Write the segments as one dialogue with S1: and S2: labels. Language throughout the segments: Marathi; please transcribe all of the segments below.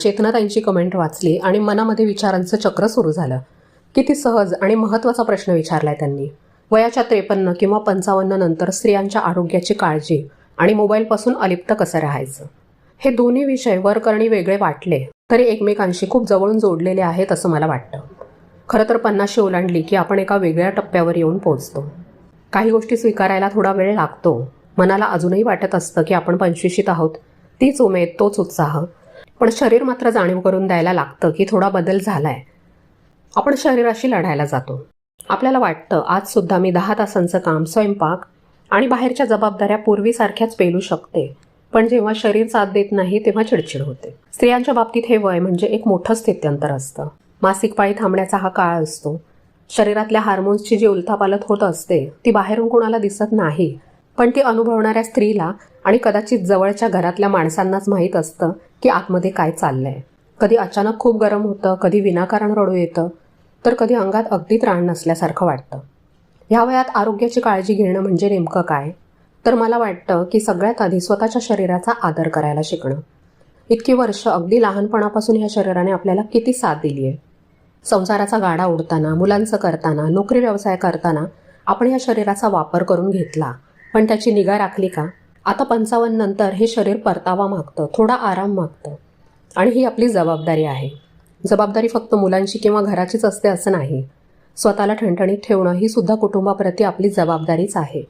S1: चेतनाताईंची कमेंट वाचली आणि मनामध्ये विचारांचं चक्र सुरू झालं. किती सहज आणि महत्त्वाचा प्रश्न विचारलाय त्यांनी. वयाच्या 53 किंवा 55 नंतर स्त्रियांच्या आरोग्याची काळजी आणि मोबाईलपासून अलिप्त कसं राहायचं, हे दोन्ही विषय वरकरणी वेगळे वाटले तरी एकमेकांशी खूप जवळून जोडलेले आहेत असं मला वाटतं. खरं तर 50शी ओलांडली की आपण एका वेगळ्या टप्प्यावर येऊन पोहोचतो. काही गोष्टी स्वीकारायला थोडा वेळ लागतो. मनाला अजूनही वाटत असतं की आपण 25शीत आहोत, तीच उमेद, तोच उत्साह. पण शरीर मात्र जाणीव करून द्यायला लागतं की थोडा बदल झालाय. आपण शरीराशी लढायला जातो. आपल्याला वाटतं आजसुद्धा मी 10 तासांचं काम, स्वयंपाक आणि बाहेरच्या जबाबदाऱ्या पूर्वीसारख्याच पेलू शकते. पण जेव्हा शरीर साथ देत नाही तेव्हा चिडचिड होते. स्त्रियांच्या बाबतीत हे वय म्हणजे एक मोठं स्थित्यंतर असतं. मासिक पाळी थांबण्याचा हा काळ असतो. शरीरातल्या हार्मोन्सची जी उलथापालथ होत असते ती बाहेरून कोणाला दिसत नाही, पण ती अनुभवणाऱ्या स्त्रीला आणि कदाचित जवळच्या घरातल्या माणसांनाच माहीत असतं की आतमध्ये काय चाललंय. कधी अचानक खूप गरम होतं, कधी विनाकारण रडू येतं, तर कधी अंगात अगदी त्राण नसल्यासारखं वाटतं. ह्या वयात आरोग्याची काळजी घेणं म्हणजे नेमकं काय? तर मला वाटतं की सगळ्यात आधी स्वतःच्या शरीराचा आदर करायला शिकणं. इतकी वर्ष अगदी लहानपणापासून ह्या शरीराने आपल्याला किती साथ दिली आहे. संसाराचा गाडा ओढताना, मुलांचं करताना, नोकरी व्यवसाय करताना आपण ह्या शरीराचा वापर करून घेतला, पण त्याची निगा राखली का? आता 55 नंतर हे शरीर परतावा मागतं, थोडा आराम मागतं. आणि ही आपली जबाबदारी आहे. जबाबदारी फक्त मुलांची किंवा घराचीच असते असं नाही. स्वतःला ठणठणीत ठेवणं ही सुद्धा कुटुंबाप्रती आपली जबाबदारीच आहे.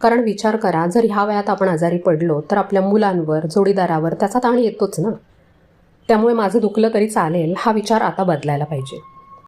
S1: कारण विचार करा, जर ह्या वयात आपण आजारी पडलो तर आपल्या मुलांवर, जोडीदारावर त्याचा ताण येतोच ना. त्यामुळे माझं दुखलं तरी चालेल हा विचार आता बदलायला पाहिजे.